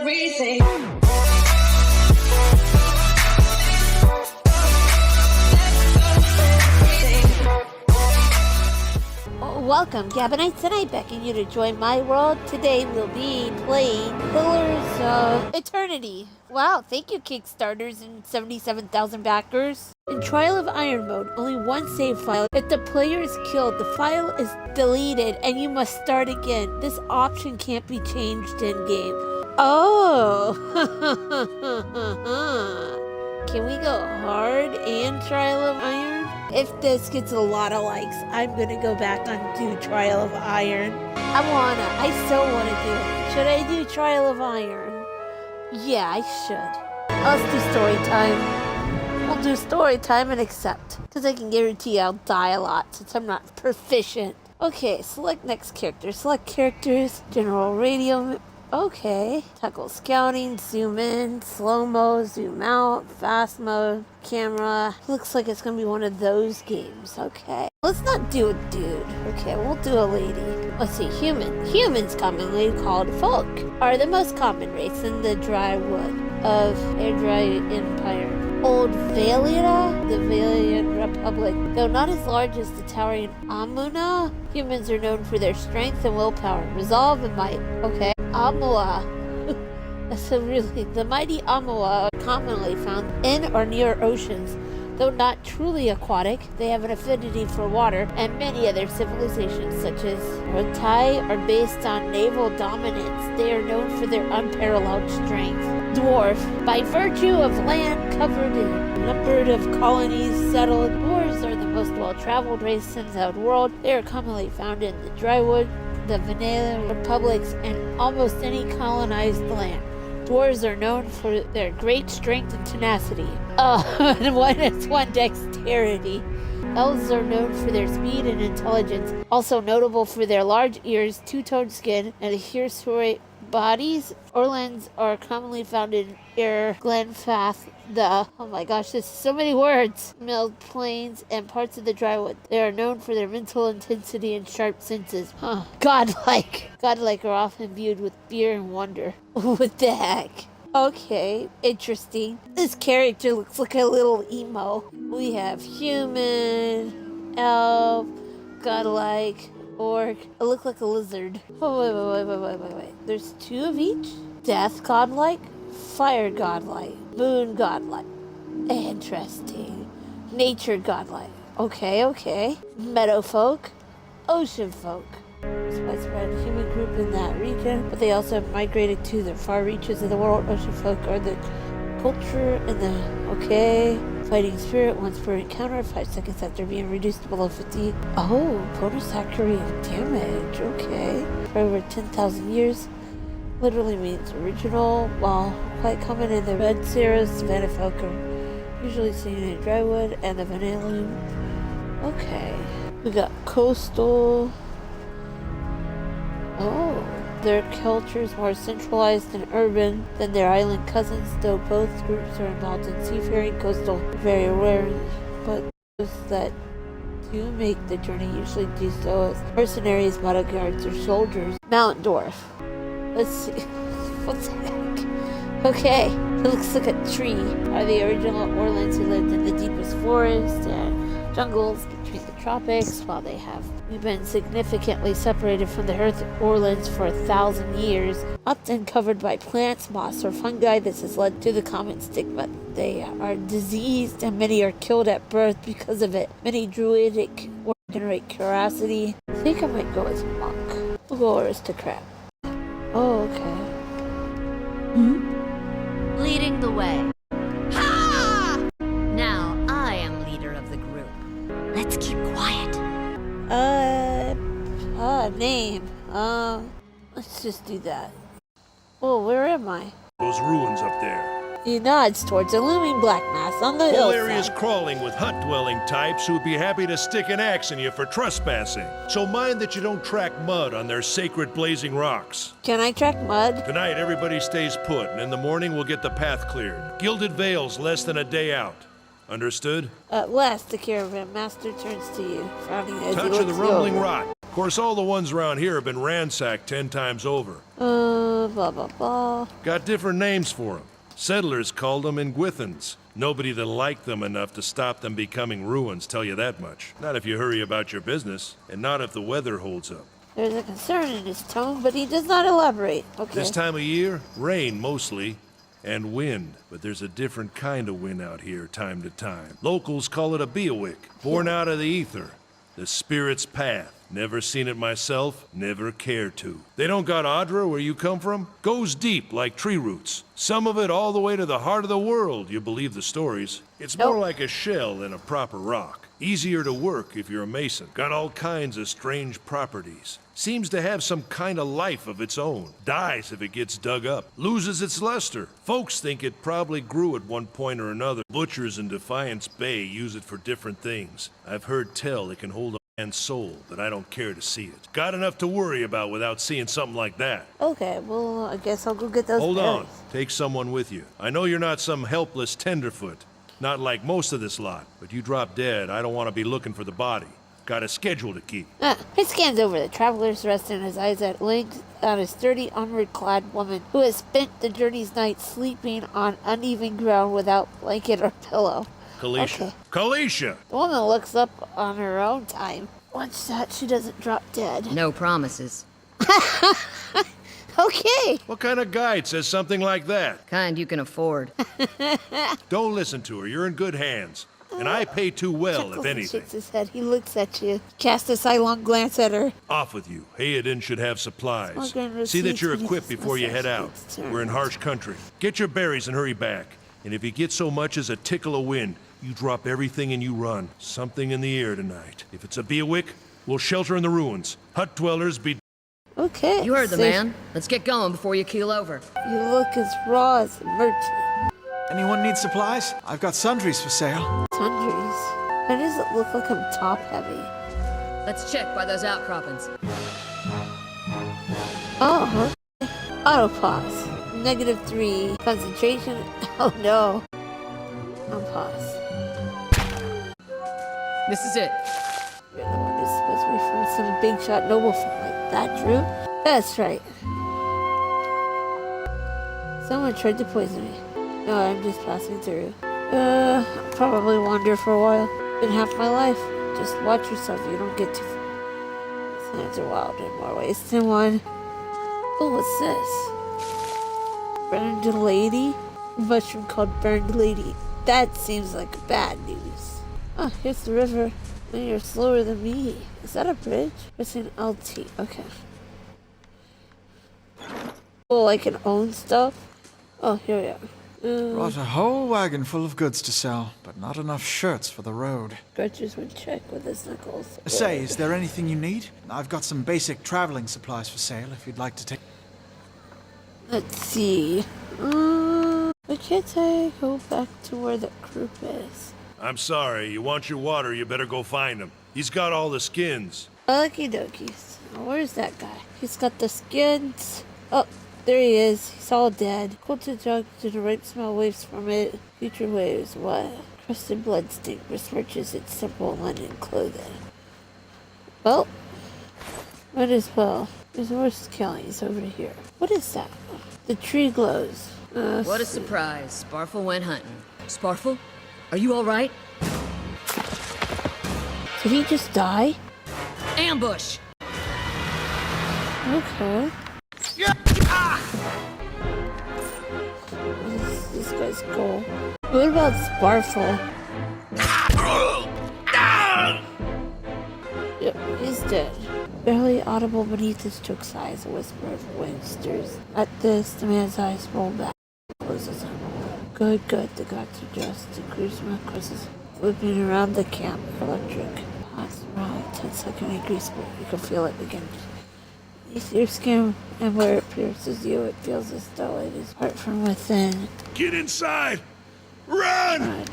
everything. Welcome, Gabbanites and I, beckon you to join my world. Today we'll be playing Pillars of Eternity. Wow, thank you Kickstarters and 77,000 backers. In Trial of Iron mode, only one save file. If the player is killed, the file is deleted and you must start again. This option can't be changed in-game. Oh! Can we go hard and Trial of Iron? If this gets a lot of likes, I'm gonna go back and do Trial of Iron. I so wanna do it. Should I do Trial of Iron? Yeah, I should. Let's do story time. We'll do story time and accept. Because I can guarantee I'll die a lot since I'm not proficient. Okay, select next character. Select characters, general radio. Okay. Tackle scouting, zoom in, slow-mo, zoom out, fast mode, camera. Looks like it's gonna be one of those games. Okay. Let's not do a dude. Okay, we'll do a lady. Let's see, human. Humans, commonly called folk, are the most common race in the dry wood of Dry Empire. Old Valia, the Valiant Republic. Though not as large as the towering Amuna, humans are known for their strength and willpower, resolve and might. Okay. Amua. So really, the mighty Amua are commonly found in or near oceans. Though not truly aquatic, they have an affinity for water, and many other civilizations, such as Rotai, are based on naval dominance. They are known for their unparalleled strength. Dwarf. By virtue of land covered and numbered of colonies settled, dwarves are the most well-traveled race in the world. They are commonly found in the drywood, the Vanilla republics, and almost any colonized land. Dwarves are known for their great strength and tenacity. And one dexterity. Elves are known for their speed and intelligence, also notable for their large ears, two-toned skin, and hirsute bodies. Orlands are commonly found in Glenfath, oh my gosh, there's so many words. Milled plains and parts of the drywood. They are known for their mental intensity and sharp senses. Godlike. Godlike are often viewed with fear and wonder. What the heck? Okay, interesting. This character looks like a little emo. We have human, elf, godlike, orc. I look like a lizard. Oh, wait. There's two of each? Death godlike, fire godlike, moon godlike. Interesting. Nature godlike. Okay. Meadow folk, ocean folk. Widespread human group in that region, but they also have migrated to the far reaches of the world. Ocean folk are the culture and the fighting spirit. Once per encounter, 5 seconds after being reduced to below 50. Oh, bonus accurate damage. Okay. For over 10,000 years. Literally means original, while quite common in the red cirrus. Savannah folk are usually seen in drywood and the vanillum. Okay. We got coastal. Oh, their culture is more centralized and urban than their island cousins, though both groups are involved in seafaring. Coastal very rare, but those that do make the journey usually do so as mercenaries, bodyguards, or soldiers. Mount Dwarf. Let's see. What the heck? Okay, it looks like a tree. Are the original Orlands who lived in the deepest forests and jungles between the tropics, while they have been significantly separated from the Earth Orlands for 1,000 years, often covered by plants, moss, or fungi. This has led to the common stigma. They are diseased and many are killed at birth because of it. Many druidic or generate curiosity. I think I might go as monk. We'll go aristocrat. Oh, okay. Leading the way. Ha! Now I am leader of the group. Let's keep quiet. Name. Let's just do that. Oh, where am I? Those ruins up there. He nods towards a looming black mass on the Whole hillside. area's crawling with hut-dwelling types who'd be happy to stick an axe in you for trespassing. So mind that you don't track mud on their sacred blazing rocks. Can I track mud? Tonight, everybody stays put, and in the morning we'll get the path cleared. Gilded Vale's less than a day out. Understood? At last, the caravan master turns to you, frowning as he Touch looks of the rumbling over. rot. Of course, all the ones around here have been ransacked 10 times over. Blah, blah, blah. Got different names for them. Settlers called them Ingwithans. Nobody that liked them enough to stop them becoming ruins, tell you that much. Not if you hurry about your business, and not if the weather holds up. There's a concern in his tone, but he does not elaborate. Okay. This time of year, rain mostly, and wind. But there's a different kind of wind out here time to time. Locals call it a beawick, born out of the ether. The spirit's path. Never seen it myself, never cared to. They don't got Audra where you come from? Goes deep like tree roots. Some of it all the way to the heart of the world, you believe the stories. It's more like a shell than a proper rock. Easier to work if you're a mason. Got all kinds of strange properties. Seems to have some kind of life of its own. Dies if it gets dug up. Loses its luster. Folks think it probably grew at one point or another. Butchers in Defiance Bay use it for different things. I've heard tell it can hold a man's soul, but I don't care to see it. Got enough to worry about without seeing something like that. Okay, well, I guess I'll go get those Hold berries. on. Take someone with you. I know you're not some helpless tenderfoot. Not like most of this lot. But you drop dead, I don't want to be looking for the body. Got a schedule to keep. He scans over the travelers, resting his eyes at length on a sturdy, armored-clad woman who has spent the journey's night sleeping on uneven ground without blanket or pillow. Kalisha. Okay. Kalisha! The woman looks up on her own time. Watch that she doesn't drop dead. No promises. Okay. What kind of guide says something like that? Kind you can afford. Don't listen to her. You're in good hands. And I pay too well, Chuckles if and anything. shakes his head. He looks at you. Casts a sidelong glance at her. Off with you. Hayden should have supplies. Smuggler See that receipts you're when he equipped gets before you mustache head out. gets turned. We're in harsh country. Get your berries and hurry back. And if you get so much as a tickle of wind, you drop everything and you run. Something in the air tonight. If it's a beawick, we'll shelter in the ruins. Hut dwellers be... Okay. You heard the safe. man. Let's get going before you keel over. You look as raw as a merchant. Anyone need supplies? I've got sundries for sale. Sundries. Why does it look like I'm top heavy? Let's check by those outcroppings. Oh, okay. Auto pause. -3. Concentration. Oh no. Unpause. This is it. You're the one who's supposed to be from some big shot noble family. That true? That's right. Someone tried to poison me. No, I'm just passing through. I'll probably wander for a while. Been half my life. Just watch yourself. You don't get too. Sands are wild in more ways than one. Oh, what's this? Burned lady? A mushroom called burned lady. That seems like bad news. Oh, here's the river. And you're slower than me. Is that a bridge? It's an LT. Okay. Oh, I can own stuff? Oh, here we are. Brought a whole wagon full of goods to sell, but not enough shirts for the road. Scratchers would check with his knuckles. Say, is there anything you need? I've got some basic traveling supplies for sale if you'd like to take... Let's see. Why can't I go back to where the group is? I'm sorry. You want your water, you better go find him. He's got all the skins. Okie dokies. Now, where's that guy? He's got the skins. Oh, there he is. He's all dead. Quilted jug to the ripe smell waves from it. Future waves. What? Crusted blood stink besmirches its simple linen clothing. Well, might as well. There's more skellings over here. What is that? The tree glows. What a surprise. Sparfle went hunting. Sparfle? Are you alright? Did he just die? Ambush! Okay. This guy's cool. What about Sparfle? Yep, he's dead. Barely audible beneath his choke sighs, a whisper of wind stirs. At this, the man's eyes roll back. Closes them. Good, good. The gods are just. The clear smoke crosses, whipping around the camp. Electric. Pause. Wrong. 10-second angry spirit. You can feel it begin. Beneath your skin, and where it pierces you, it feels as though it is part from within. Get inside! Run! Run.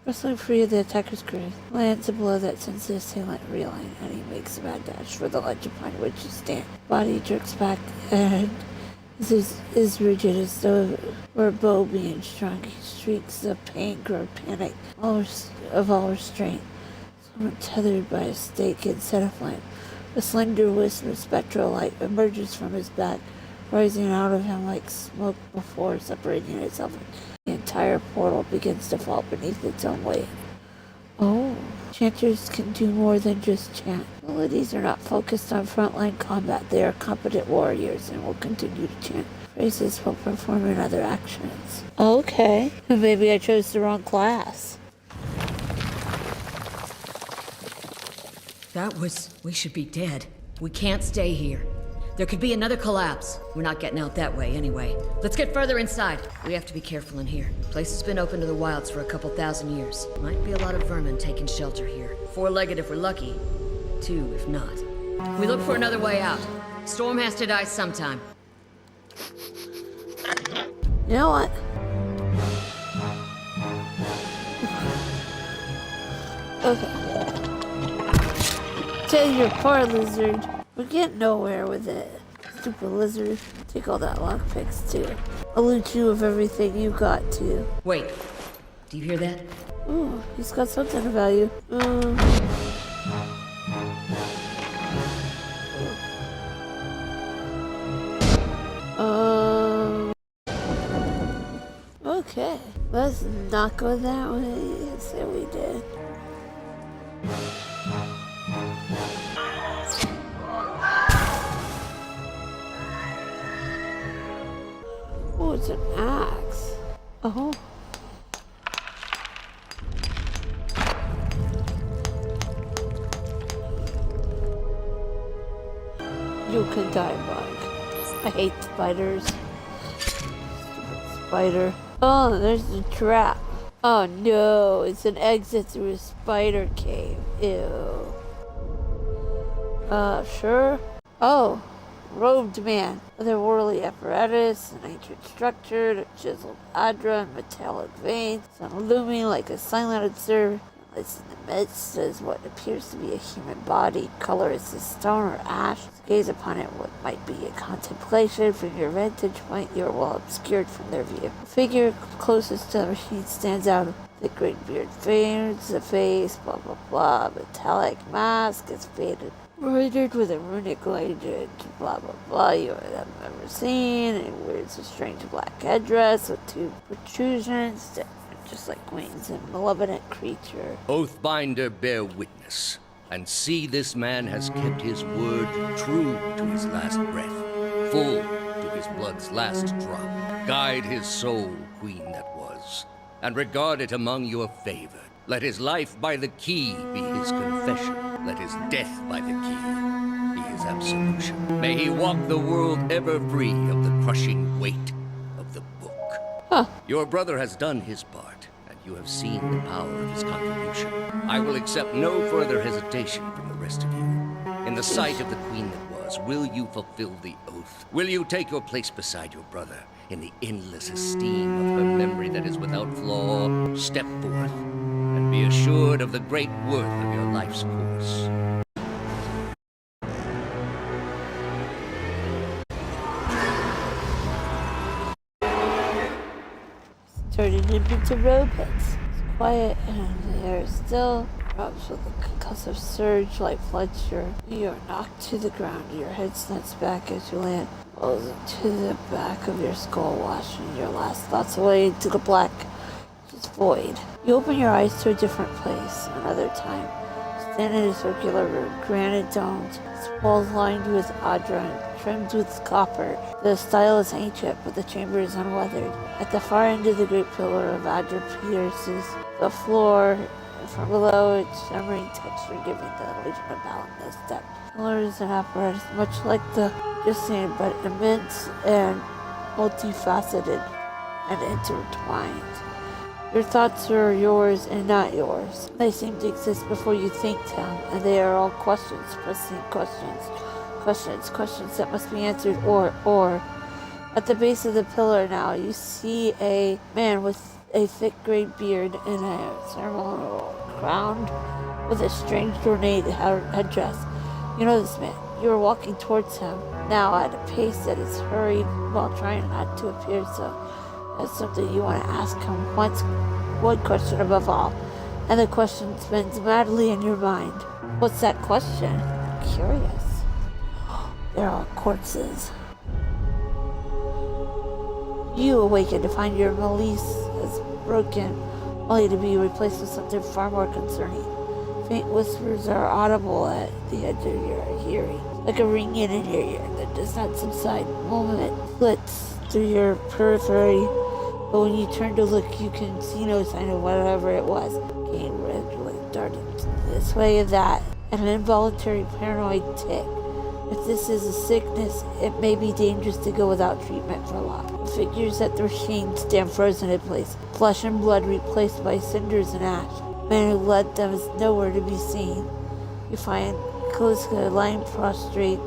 Wrestling free of the attacker's grip, lands a blow that sends the assailant reeling, and he makes a mad dash for the ledge upon which he stands. Body jerks back and is rigid as though it were a bow being strung. He shrieks of pain, grow panic, of all restraint. Tethered by a stake instead of flame. A slender wisp of spectral light emerges from his back, rising out of him like smoke before separating itself. The entire portal begins to fall beneath its own weight. Oh, chanters can do more than just chant. Melodies are not focused on frontline combat. They are competent warriors and will continue to chant phrases while performing other actions. Okay, maybe I chose the wrong class. We should be dead. We can't stay here. There could be another collapse. We're not getting out that way anyway. Let's get further inside. We have to be careful in here. Place has been open to the wilds for a couple thousand years. Might be a lot of vermin taking shelter here. Four-legged if we're lucky. Two if not. We look for another way out. Storm has to die sometime. You know what? Okay. Tell your poor lizard. We get nowhere with it. Stupid lizard. Take all that lockpicks too. I'll loot you of everything you got too. Wait. Do you hear that? Ooh, he's got something of value. Okay. Let's not go that way. Say we did. Oh, it's an axe. Oh. You can die, bug. I hate spiders. Stupid spider. Oh, there's the trap. Oh no, it's an exit through a spider cave. Ew. Sure. Oh, robed man. Otherworldly apparatus, an ancient structure, a chiseled adra, and metallic veins, some looming like a silent observer. It's in the midst is what appears to be a human body, colorless as stone or ash. Gaze upon it what might be a contemplation. From your vantage point, you are well obscured from their view. The figure closest to the machine stands out. The great beard fades, the face, blah blah blah. Metallic mask is faded, embroidered with a runic legend, blah blah blah. You have never seen. It wears a strange black headdress with two protrusions, just like wings, a malevolent creature. Oathbinder, bear witness, and see this man has kept his word true to his last breath, full to his blood's last drop. Guide his soul, queen that was, and regard it among your favor. Let his life by the key be his confession. Let his death by the key be his absolution. May he walk the world ever free of the crushing weight of the book. Huh. Your brother has done his part, and you have seen the power of his contribution. I will accept no further hesitation from the rest of you. In the sight of the queen that was, will you fulfill the oath? Will you take your place beside your brother in the endless esteem of her memory that is without flaw? Step forth, and be assured of the great worth of your life's course. Turning him into robots. It's quiet and the air is still. Rubs with a concussive surge like blood sugar. You are knocked to the ground. Your head snaps back as you land. Rolls into the back of your skull, washing your last thoughts away into the black, just void. You open your eyes to a different place, another time. Stand in a circular room, granite domed, its walls lined with adra and trimmed with copper. The style is ancient, but the chamber is unweathered. At the far end of the great pillar of adra pierces the floor, and from below its shimmering texture giving the illusion of boundless depth. Pillars and apparatus, much like the just seen, but immense and multifaceted and intertwined. Your thoughts are yours and not yours. They seem to exist before you think them, and they are all questions, pressing questions. Questions that must be answered, or. At the base of the pillar now, you see a man with a thick gray beard and a ceremonial crown with a strange ornate headdress. You know this man. You are walking towards him, now at a pace that is hurried while trying not to appear so. That's something you want to ask him once. One question above all. and the question spins madly in your mind. What's that question? Curious. There are corpses. You awaken to find your valise is broken, only to be replaced with something far more concerning. Faint whispers are audible at the edge of your hearing, like a ringing in your ear that does not subside. Moment flits through your periphery, but when you turn to look, you can see no sign of whatever it was. Gain red with darting this way and that, and an involuntary paranoid tick. If this is a sickness, it may be dangerous to go without treatment for long. The figures at the machine stand frozen in place, flesh and blood replaced by cinders and ash. The man who led them is nowhere to be seen. You find Kaliska lying prostrate,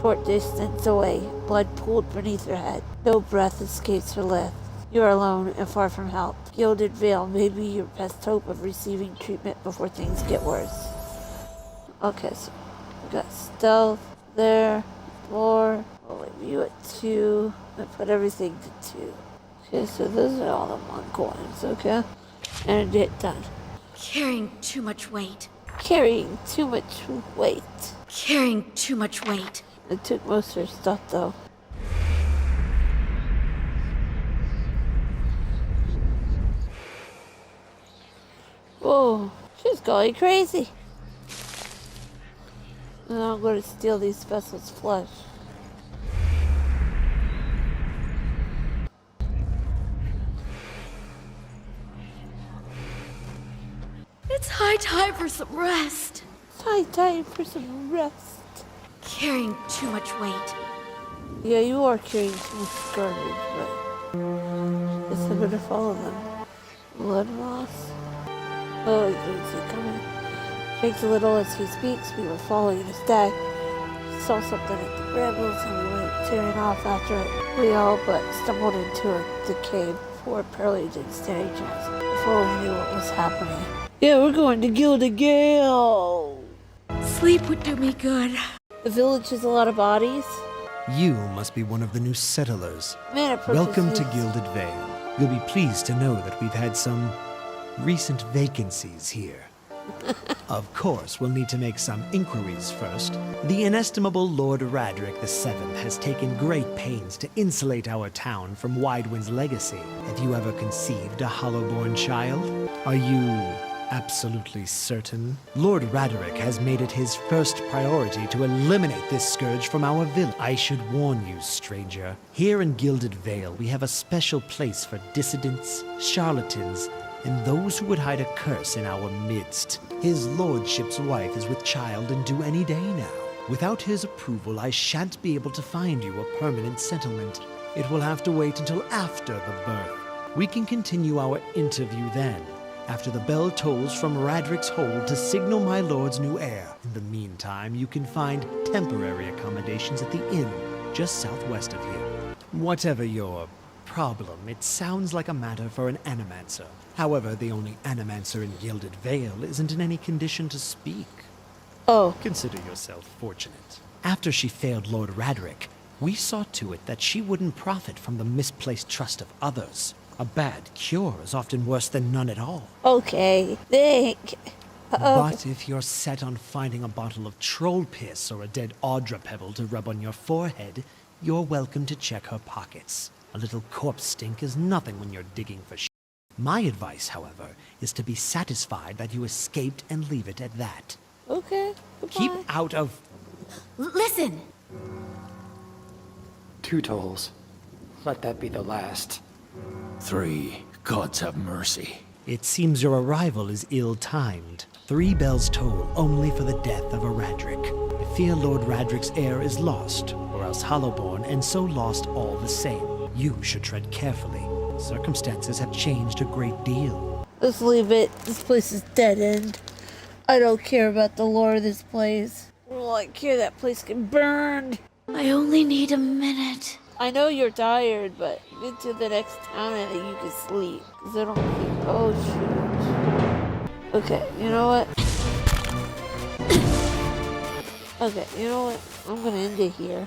short distance away, blood pooled beneath her head. No breath escapes her lips. You are alone and far from help. Gilded Veil may be your best hope of receiving treatment before things get worse. Okay, so we got stealth there, 4. We'll leave you at 2. I put everything to 2. Okay, so those are all the monk ones, okay? And it done. Carrying too much weight. Carrying too much weight. Carrying too much weight. I took most of her stuff though. Whoa, she's going crazy. And I'm going to steal these vessels' flesh. It's high time for some rest. It's high time for some rest. Carrying too much weight. Yeah, you are carrying too much garbage, but guess I better follow them. Blood moss. Oh, you can see it coming. Shakes a little as he speaks. We were following his stag. He saw something at the brambles and we went tearing off after it. We all but stumbled into the cave, 4 paralyzed standing chairs, before we knew what was happening. Yeah, we're going to Gilded Gale. Sleep would do me good. The village has a lot of bodies. You must be one of the new settlers. Man, it Welcome to purposes- Gilded Vale. You'll be pleased to know that we've had some recent vacancies here. Of course, we'll need to make some inquiries first. The inestimable Lord Radric VII has taken great pains to insulate our town from Widewind's legacy. Have you ever conceived a Hollowborn child? Are you absolutely certain? Lord Radric has made it his first priority to eliminate this scourge from our village. I should warn you, stranger. Here in Gilded Vale, we have a special place for dissidents, charlatans, and those who would hide a curse in our midst. His lordship's wife is with child and due any day now. Without his approval, I shan't be able to find you a permanent settlement. It will have to wait until after the birth. We can continue our interview then, after the bell tolls from Radric's hold to signal my lord's new heir. In the meantime, you can find temporary accommodations at the inn just southwest of here. Whatever your problem, it sounds like a matter for an animancer. However, the only animancer in Gilded Vale isn't in any condition to speak. Oh, Consider yourself fortunate. After she failed Lord Radric, we saw to it that she wouldn't profit from the misplaced trust of others. A bad cure is often worse than none at all. okay. But if you're set on finding a bottle of troll piss or a dead Audra pebble to rub on your forehead, you're welcome to check her pockets. A little corpse stink is nothing when you're digging for shit. My advice, however, is to be satisfied that you escaped and leave it at that. Okay. Goodbye. Keep out of... Listen! 2 tolls. Let that be the last. 3. Gods have mercy. It seems your arrival is ill-timed. 3 bells toll only for the death of a Radric. I fear Lord Radric's heir is lost, or else Hollowborn, and so lost all the same. You should tread carefully. Circumstances have changed a great deal. Let's leave it. This place is dead end. I don't care about the lore of this place. All I care that place can burn. I only need a minute. I know you're tired, but get to the next town and then you can sleep. Cause I don't think. Oh shoot. Okay, you know what? Okay, you know what? I'm gonna end it here.